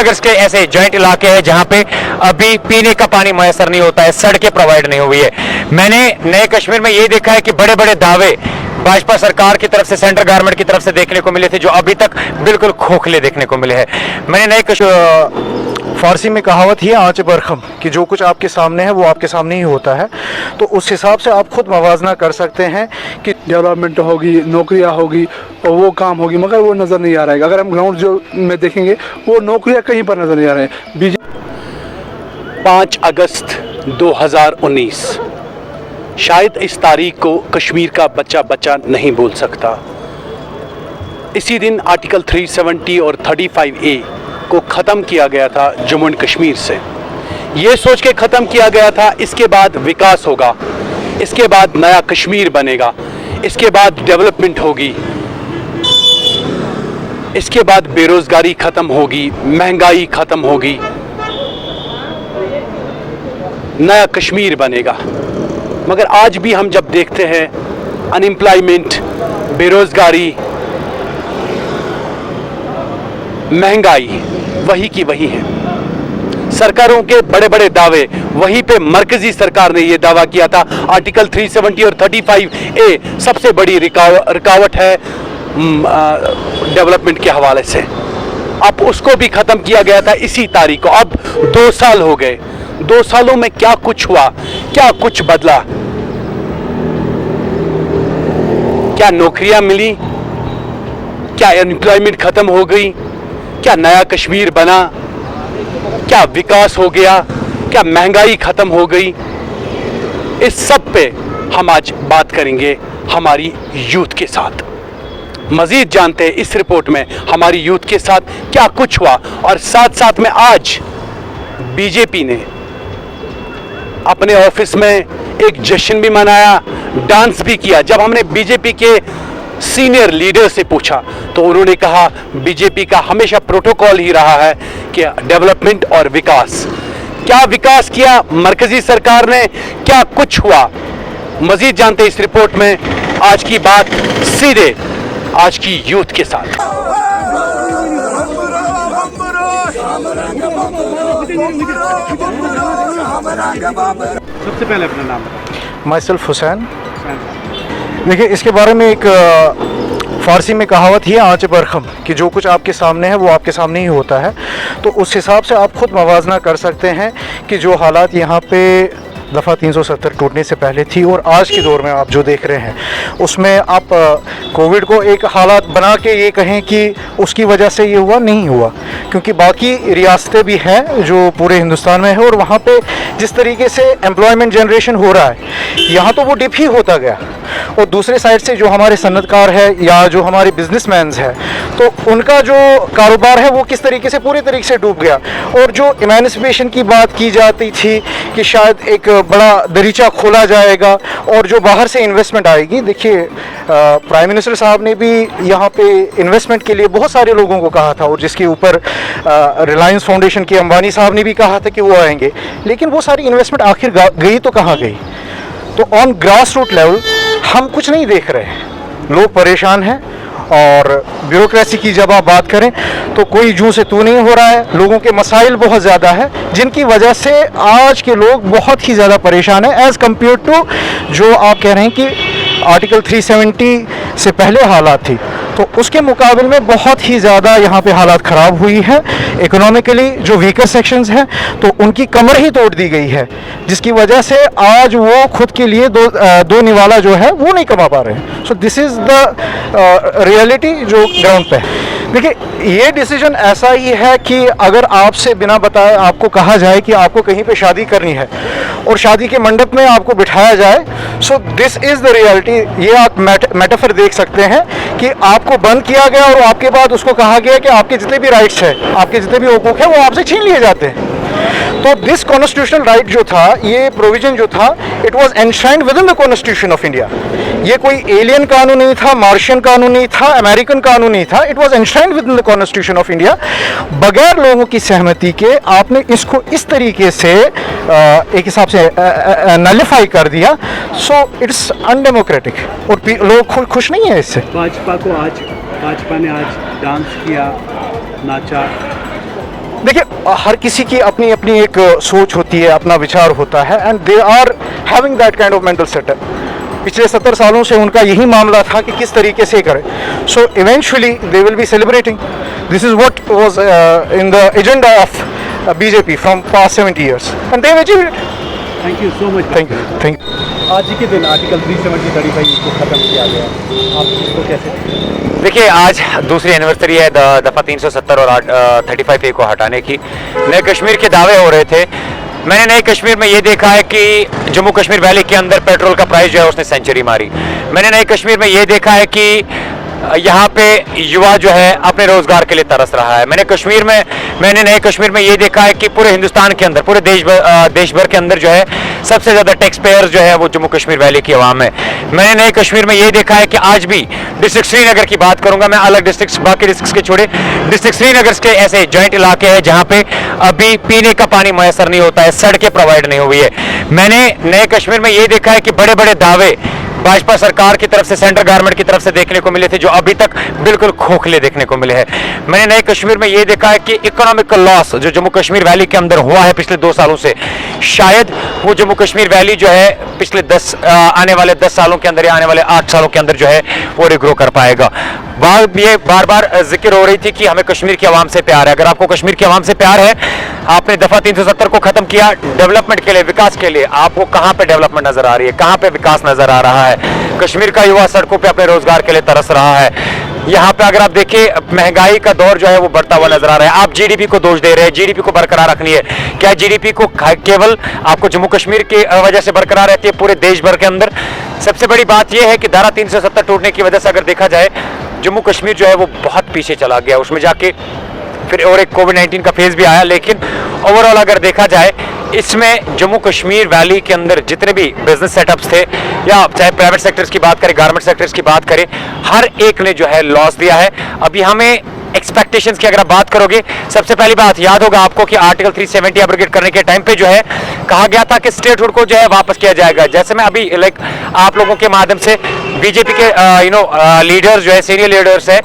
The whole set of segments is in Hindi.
श्रीनगर के ऐसे जॉइंट इलाके हैं जहां पे अभी पीने का पानी मैसर नहीं होता है, सड़कें प्रोवाइड नहीं हुई है। मैंने नए कश्मीर में ये देखा है कि बड़े बड़े दावे भाजपा सरकार की तरफ से, सेंट्रल गवर्नमेंट की तरफ से देखने को मिले थे जो अभी तक बिल्कुल खोखले देखने को मिले हैं। मैंने नए फारसी में कहावत है आंच बरखम कि जो कुछ आपके सामने है वो आपके सामने ही होता है। तो उस हिसाब से आप खुद मवाजना कर सकते हैं कि डेवलपमेंट होगी, नौकरियां होगी और वो काम होगी, मगर वो नज़र नहीं आ रहा है। अगर हम ग्राउंड जो में देखेंगे वो नौकरियां कहीं पर नज़र नहीं आ रहे हैं। बीजेपी 5 अगस्त 2019, शायद इस तारीख को कश्मीर का बच्चा बच्चा नहीं भूल सकता। इसी दिन आर्टिकल 370 और 35A को ख़त्म किया गया था जम्मू एंड कश्मीर से। ये सोच के ख़त्म किया गया था इसके बाद विकास होगा, इसके बाद नया कश्मीर बनेगा, इसके बाद डेवलपमेंट होगी, इसके बाद बेरोज़गारी ख़त्म होगी, महंगाई ख़त्म होगी, नया कश्मीर बनेगा। मगर आज भी हम जब देखते हैं अनएम्प्लॉयमेंट, बेरोज़गारी, महंगाई वही की वही है। सरकारों के बड़े बड़े दावे, वहीं पे मरकजी सरकार ने ये दावा किया था आर्टिकल 370 और 35A सबसे बड़ी रुकावट है डेवलपमेंट के हवाले से। अब उसको भी ख़त्म किया गया था इसी तारीख को। अब 2 साल हो गए। 2 सालों में क्या कुछ हुआ, क्या कुछ बदला? क्या नौकरियां मिली? क्या अनएम्प्लॉयमेंट ख़त्म हो गई? क्या नया कश्मीर बना? क्या विकास हो गया? क्या महंगाई ख़त्म हो गई? इस सब पे हम आज बात करेंगे हमारी यूथ के साथ। मज़ीद जानते हैं इस रिपोर्ट में हमारी यूथ के साथ क्या कुछ हुआ। और साथ साथ में आज बीजेपी ने अपने ऑफिस में एक जश्न भी मनाया, डांस भी किया। जब हमने बीजेपी के सीनियर लीडर से पूछा तो उन्होंने कहा बीजेपी का हमेशा प्रोटोकॉल ही रहा है कि डेवलपमेंट और विकास। क्या विकास किया मरकजी सरकार ने, क्या कुछ हुआ? मजीद जानते इस रिपोर्ट में। आज की बात सीधे आज की यूथ के साथ। सबसे पहले अपना नाम बताएं। My self Hussain. देखिए, इसके बारे में एक फारसी में कहावत है आंच बरखम कि जो कुछ आपके सामने है वो आपके सामने ही होता है। तो उस हिसाब से आप खुद मवाजना कर सकते हैं कि जो हालात यहाँ पे दफ़ा 370 टूटने से पहले थी और आज के दौर में आप जो देख रहे हैं उसमें आप कोविड को एक हालात बना के ये कहें कि उसकी वजह से ये हुआ, नहीं हुआ। क्योंकि बाकी रियासतें भी हैं जो पूरे हिंदुस्तान में है और वहाँ पे जिस तरीके से एम्प्लॉयमेंट जनरेशन हो रहा है यहाँ तो वो डिप ही होता गया। और दूसरे साइड से जो हमारे सन्नतकार है या जो हमारे बिजनेसमैन्स हैं तो उनका जो कारोबार है वो किस तरीके से पूरे तरीके से डूब गया। और जो इमेंसिपेशन की बात की जाती थी कि शायद एक बड़ा दरीचा खोला जाएगा और जो बाहर से इन्वेस्टमेंट आएगी। देखिए, प्राइम मिनिस्टर साहब ने भी यहाँ पे इन्वेस्टमेंट के लिए बहुत सारे लोगों को कहा था और जिसके ऊपर रिलायंस फाउंडेशन के अंबानी साहब ने भी कहा था कि वो आएंगे, लेकिन वो सारी इन्वेस्टमेंट आखिर गई तो कहाँ गई? तो ऑन ग्रास रूट लेवल हम कुछ नहीं देख रहे हैं, लोग परेशान हैं। और ब्यूरोक्रेसी की जब आप बात करें तो कोई जूं से तू नहीं हो रहा है, लोगों के मसाइल बहुत ज़्यादा है जिनकी वजह से आज के लोग बहुत ही ज़्यादा परेशान हैं एज़ कम्पेयर टू जो आप कह रहे हैं कि आर्टिकल 370 से पहले हालात थी। तो उसके मुकाबले में बहुत ही ज़्यादा यहाँ पे हालात ख़राब हुई है। इकोनॉमिकली जो वीकर सेक्शंस हैं तो उनकी कमर ही तोड़ दी गई है, जिसकी वजह से आज वो खुद के लिए दो निवाला जो है वो नहीं कमा पा रहे हैं। So this is the reality जो ग्राउंड पे है। देखिए, ये डिसीजन ऐसा ही है कि अगर आपसे बिना बताए आपको कहा जाए कि आपको कहीं पे शादी करनी है और शादी के मंडप में आपको बिठाया जाए, so this is the reality. ये आप मेटाफर देख सकते हैं कि आपको बंद किया गया और आपके बाद उसको कहा गया कि आपके जितने भी राइट्स हैं, आपके जितने भी हकूक़ हैं वो आपसे छीन लिए जाते हैं। तो दिस कॉन्स्टिट्यूशनल राइट जो था, ये प्रोविजन जो था, it was enshrined with in the constitution of India. ये कोई एलियन कानून नहीं था, मार्शियन कानून नहीं था, अमेरिकन कानून नहीं था। It was enshrined with in the constitution of India. बगैर लोगों की सहमति के आपने इसको इस तरीके से एक हिसाब से नलिफाई कर दिया। सो इट्स अनडेमोक्रेटिक और लोग खुश नहीं है इससे। भाजपा ने आज डांस किया, नाचा, देखिए हर किसी की अपनी अपनी एक सोच होती है, अपना विचार होता है, and they are having that kind of mental setup. पिछले 70 सालों से उनका यही मामला था कि किस तरीके से करें। So eventually they will be celebrating. This is what was in the agenda of BJP from past 70 years and they have achieved it. Thank you so much. Thank you. आज ही के दिन आर्टिकल 370-35 को ख़त्म किया गया, आप इसको कैसे? देखिए आज दूसरी एनिवर्सरी है दफ़ा 370 और 35A को हटाने की। नए कश्मीर के दावे हो रहे थे। मैंने नए कश्मीर में ये देखा है कि जम्मू कश्मीर वैली के अंदर पेट्रोल का प्राइस जो है उसने सेंचुरी मारी। मैंने नए कश्मीर में ये देखा है कि यहाँ पे युवा जो है अपने रोजगार के लिए तरस रहा है। मैंने नए कश्मीर में ये देखा है कि पूरे हिंदुस्तान के अंदर, पूरे देश भर के अंदर जो है सबसे ज्यादा टैक्स पेयर्स जो है वो जम्मू कश्मीर वैली की आवाम है। मैंने नए कश्मीर में ये देखा है कि आज भी डिस्ट्रिक्ट श्रीनगर की बात करूंगा मैं, अलग डिस्ट्रिक्ट बाकी डिस्ट्रिक्ट के छोड़े, डिस्ट्रिक्ट श्रीनगर के ऐसे जॉइंट इलाके हैं जहाँ पे अभी पीने का पानी मैसर नहीं होता है, सड़कें प्रोवाइड नहीं हुई है। मैंने नए कश्मीर में ये देखा है कि बड़े बड़े दावे भाजपा सरकार की तरफ से, सेंट्रल गवर्नमेंट की तरफ से देखने को मिले थे जो अभी तक बिल्कुल खोखले देखने को मिले हैं। मैंने नए कश्मीर में ये देखा है कि इकोनॉमिक लॉस जो जम्मू कश्मीर वैली के अंदर हुआ है पिछले 2 सालों से, शायद वो जम्मू कश्मीर वैली जो है पिछले आने वाले 10 सालों के अंदर या आने वाले 8 सालों के अंदर जो है वो रिग्रो कर पाएगा। ये बार बार जिक्र हो रही थी कि हमें कश्मीर की आवाम से प्यार है। अगर आपको कश्मीर की आवाम से प्यार है, आपने दफा 370 को खत्म किया डेवलपमेंट के लिए, विकास के लिए, आपको कहां पे डेवलपमेंट नजर आ रही है, कहां पे विकास नजर आ रहा है? कश्मीर का युवा सड़कों पे अपने रोजगार के लिए तरस रहा है। यहाँ पे अगर आप देखिए महंगाई का दौर जो है वो बढ़ता हुआ नजर आ रहा है। आप जीडीपी को दोष दे रहे हैं, जीडीपी को बरकरार रखनी है। क्या जीडीपी को केवल आपको जम्मू कश्मीर की वजह से बरकरार रहती है? पूरे देश भर के अंदर सबसे बड़ी बात यह है कि धारा 370 टूटने की वजह से अगर देखा जाए जम्मू कश्मीर जो है वो बहुत पीछे चला गया। उसमें जाके फिर और एक कोविड-19 का फेज भी आया, लेकिन ओवरऑल अगर देखा जाए इसमें जम्मू कश्मीर वैली के अंदर जितने भी बिजनेस सेटअप्स थे, या चाहे प्राइवेट सेक्टर्स की बात करें, गारमेंट सेक्टर्स की बात करें, हर एक ने जो है लॉस दिया है। अभी हमें एक्सपेक्टेशंस की अगर आप बात करोगे, सबसे पहली बात याद होगा आपको कि आर्टिकल 370 एब्रोगेट करने के टाइम पे जो है कहा गया था कि स्टेटहुड को जो है वापस किया जाएगा। जैसे मैं अभी आप लोगों के माध्यम से बीजेपी के लीडर्स जो है, सीनियर लीडर्स है,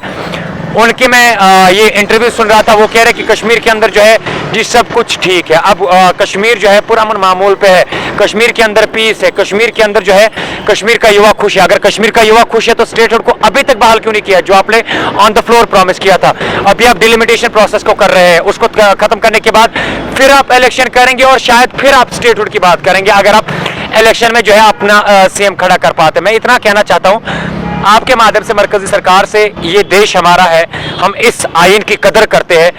उनकी मैं ये इंटरव्यू सुन रहा था। वो कह रहे कि कश्मीर के अंदर जो है जी सब कुछ ठीक है, अब कश्मीर जो है पूरा अमन मामूल पे है, कश्मीर के अंदर पीस है, कश्मीर के अंदर जो है कश्मीर का युवा खुश है। अगर कश्मीर का युवा खुश है तो स्टेटहुड को अभी तक बहाल क्यों नहीं किया, जो आपने ऑन द फ्लोर प्रॉमिस किया था? अभी आप डिलिमिटेशन प्रोसेस को कर रहे हैं, उसको खत्म करने के बाद फिर आप इलेक्शन करेंगे और शायद फिर आप स्टेटहुड की बात करेंगे अगर आप इलेक्शन में जो है अपना सीएम खड़ा कर पाते। मैं इतना कहना चाहता हूं आपके माध्यम से मरकजी सरकार से, ये देश हमारा है, हम इस आइन की कदर करते हैं,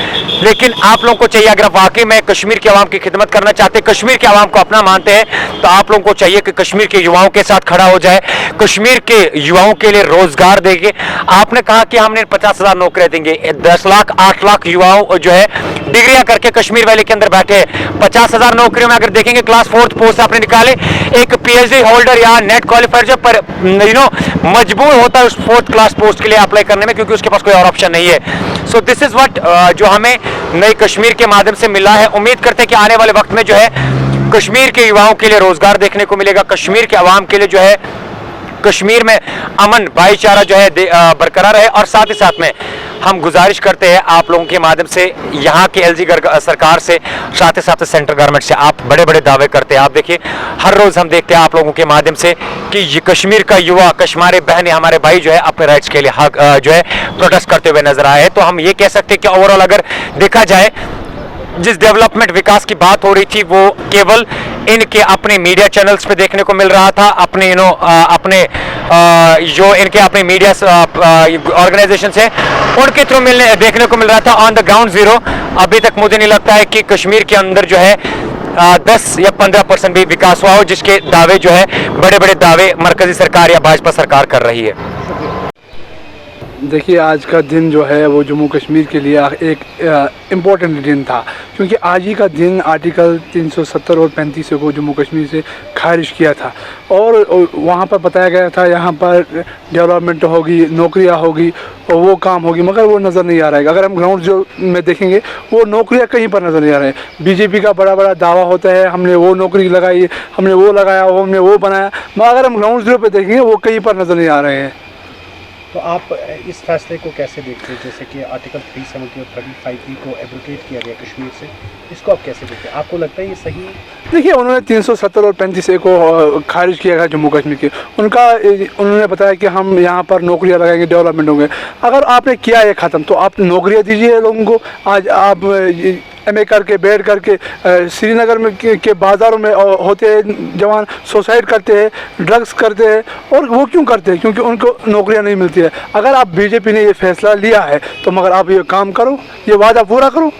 लेकिन आप लोगों को चाहिए अगर वाकई में कश्मीर के आवाम की खिदमत करना चाहते हैं, कश्मीर के आवाम को अपना मानते हैं, तो आप लोगों को चाहिए कि कश्मीर के युवाओं के साथ खड़ा हो जाए, कश्मीर के युवाओं के लिए रोजगार देंगे। आपने कहा कि हमने 50,000 नौकरियां देंगे, 10 लाख 8 लाख युवाओं जो है डिग्रियां करके कश्मीर वैली के अंदर बैठे हैं। 50,000 नौकरियों में अगर देखेंगे क्लास 4th पोस्ट आपने निकाले, एक पीएचडी होल्डर या नेट क्वालिफायर जो पर मजबूर होता है उस 4th क्लास पोस्ट के लिए अप्लाई करने में, क्योंकि उसके पास कोई और ऑप्शन नहीं है। सो दिस इज व्हाट जो हमें नई कश्मीर के माध्यम से मिला है। उम्मीद करते हैं कि आने वाले वक्त में जो है कश्मीर के युवाओं के लिए रोजगार देखने को मिलेगा, कश्मीर के अवाम के लिए जो है कश्मीर में अमन भाईचारा जो है बरकरार है। और साथ ही साथ में हम गुजारिश करते हैं आप लोगों के माध्यम से, यहाँ के एलजी सरकार से, साथ ही साथ सेंट्रल गवर्नमेंट से, आप बड़े बड़े दावे करते हैं। आप देखिए हर रोज हम देखते हैं आप लोगों के माध्यम से कि ये कश्मीर का युवा, हमारे बहनें, हमारे भाई जो है अपने राइट्स के लिए हक जो है प्रोटेस्ट करते हुए नजर आए हैं। तो हम ये कह सकते हैं कि ओवरऑल अगर देखा जाए जिस डेवलपमेंट विकास की बात हो रही थी वो केवल इनके अपने मीडिया चैनल्स पे देखने को मिल रहा था, अपने अपने जो इनके अपने मीडिया ऑर्गेनाइजेशन है उनके थ्रू देखने को मिल रहा था। ऑन द ग्राउंड जीरो अभी तक मुझे नहीं लगता है कि कश्मीर के अंदर जो है 10 या 15% भी विकास हुआ हो, जिसके दावे जो है बड़े बड़े दावे मरकजी सरकार या भाजपा सरकार कर रही है। देखिए आज का दिन जो है वो जम्मू कश्मीर के लिए एक इम्पोर्टेंट दिन था, क्योंकि आज ही का दिन आर्टिकल 370 और 35 को जम्मू कश्मीर से खारिज किया था, और वहाँ पर बताया गया था यहाँ पर डेवलपमेंट होगी, नौकरियाँ होगी और वो काम होगी, मगर वो नज़र नहीं आ रहा है। अगर हम ग्राउंड जो में देखेंगे वो नौकरियाँ कहीं पर नज़र नहीं आ रहे हैं। बीजेपी का बड़ा बड़ा दावा होता है हमने वो नौकरी लगाई, हमने वो लगाया, हमने वो बनाया, मगर अगर हम ग्राउंड जीरो पर देखेंगे वो कहीं पर नज़र नहीं आ रहे हैं। तो आप इस फैसले को कैसे देखते हैं, जैसे कि आर्टिकल 370 और 35E को एब्रोगेट किया गया कश्मीर से, इसको आप कैसे देखते हैं? आपको लगता है ये सही है? देखिए, उन्होंने 370 और 35A को खारिज किया गया जम्मू कश्मीर के। उन्होंने बताया कि हम यहाँ पर नौकरियाँ लगाएंगे, डेवलपमेंट होंगे। अगर आपने किया ये ख़त्म तो आप नौकरियाँ दीजिए लोगों को। आज आप MA करके बैठ करके श्रीनगर में के बाज़ारों में होते हैं जवान, सुसाइड करते हैं, ड्रग्स करते हैं। और वो क्यों करते हैं? क्योंकि उनको नौकरियां नहीं मिलती है। अगर आप BJP ने ये फैसला लिया है तो मगर आप ये काम करो, ये वादा पूरा करो।